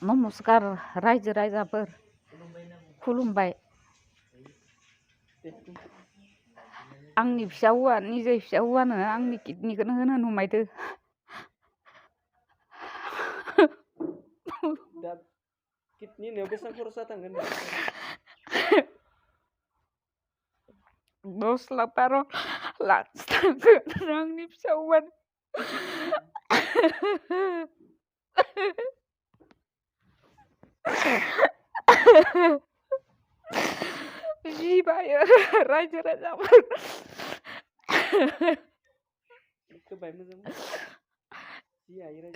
नमस्कार रायजो राजाफोर खुलुमबाय। आंनि फिसा हौवा निजे फिसा हौवानो आंनि किडनिखौनो होनो नुमायदो। दा किडनि होनायाव बेसेबां खरसा थांगोन दा? 10 लाख 12 लाख थांगोन आंनि फिसा हौवानो। जि बायो रायजो राजाफोर। बाय मोजां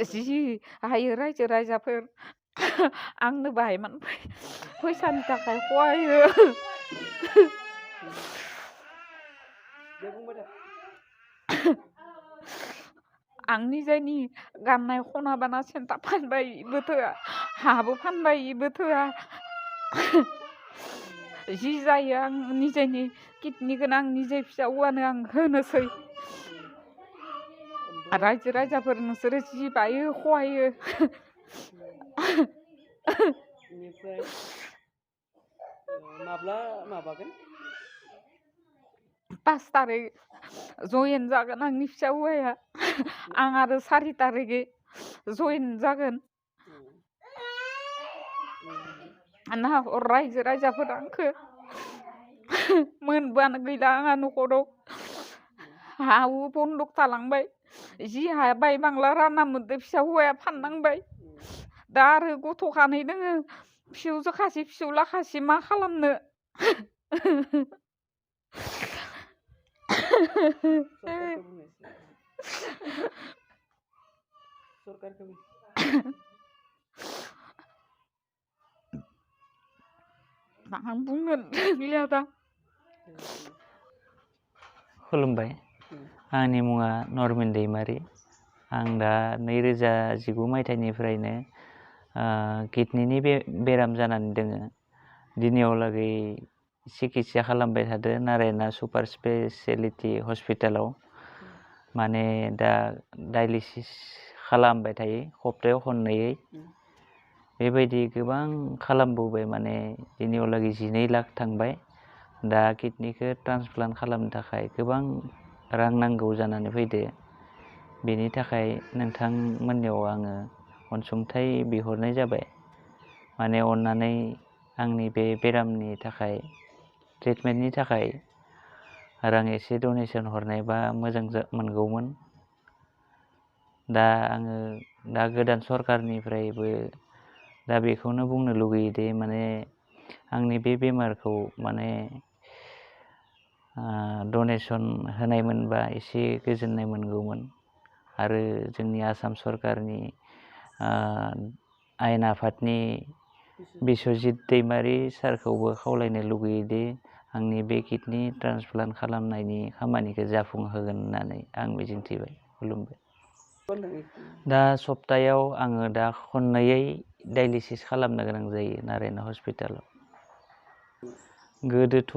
जि हायो रायजो राजाफोर आंनो बाहायमान फैसानि थाखाय खहायो। दे बुंबाय था। आंनि जायनि गाननाय खना बाना सेन्टा फानबाय इबो थोआ, हाबो फानबाय इबो थोआ। जि जायो आं निजेनि किडनिखौनो आं निजे फिसा हौवानो आं होनोसै। रायजो राजाफोर नोंसोरो जि बायो खहायो। बेनिफ्राय माब्ला माबागोन? 5 तारिख जयेन जागोन आंनि फिसा हौवाया। आं आरो 4 तारिखै जयेन जागोन। रायजो राजाफोर आंखो मोनबानो गैला आंहा न'खराव। हा हु बन्दक थालांबाय। जि हाया बाय बांला रानना मोनदो फिसा हौवाया फाननांबाय। दा आरो गथ' खानै दोङो, फिसौजो खासि फिसौला खासि मा खालामनो। मा बुंगोन रोंलिया दा। खुलुमबाय। आंनि मुङा नरमेन दैमारि। आं दा 2019 मायथाइनिफ्रायनो किडनिनि बेराम जानानै दोङो। दिनैयावलागै सिकित्सा खालामबाय थादो नारायना सुपार स्पेसियेलिटि हस्पिटालाव। माने दा डायलिसिस खालामबाय थायो सप्तायाव खननैयै। बेबायदि गोबां खालामबोबाय, माने दिनैयावलागै 12 लाख थांबाय। दा किडनिखौ ट्रान्सप्लान्ट खालामनो थाखाय गोबां रां नांगौ जानानै फैदो। बेनि थाखाय नोंथांमोननियाव आङो अनसुंथाइ बिहरनाय जाबाय। माने अननानै आंनि बे बेरामनि थाखाय ट्रिटमेन्टनि थाखाय रां एसे डनेसन हरनायबा मोजां मोनगौमोन। दा आङो दा गोदान सरकारनिफ्रायबो दा बेखौनो बुंनो लुगैयोदि माने आंनि बे बेमारखौ माने डनेसन होनाय मोनबा एसे गोजोननाय मोनगौमोन। आरो जोंनि आसाम सरकारनि आयेन आफादनि बिस्वजित दैमारि सारखौबो खावलायनो लुगैयोदि आंनि बे किडनि ट्रान्सप्लान्ट खालामनायनि खामानिखौ जाफुंहोगोन होननानै आं मिजिंथिबाय। खुलुमबाय। दा सप्तायाव आङो दा खननैयै डायलिसिस खालामनो गोनां जायो नारायना हस्पिटालाव। गोदोथ'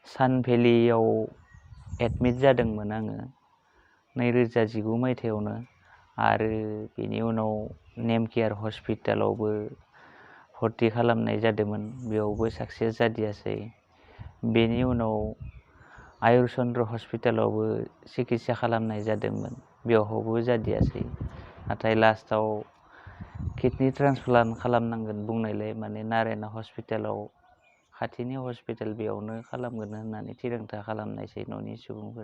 सानभेलियाव एडमिट जादोंमोन आङो 2019 मायथाइयावनो। आरो बेनि उनाव नेमकेयार हस्पिटालावबो भर्ति खालामनाय जादोंमोन, बेयावबो साक्सेस जादियासै। बेनि उनाव आयुर चन्द्र हस्पिटालावबो सिकित्सा खालामनाय जादोंमोन, बेवहायबो जादियासै। नाथाय लास्टाव किडनि ट्रान्सप्लान्ट खालामनांगोन बुंनायलाय माने नारायना हस्पिटालाव खाथिनि हस्पिटाल बेयावनो खालामगोन होननानै थिरांथा खालामनायसै न'नि सुबुंफोरा।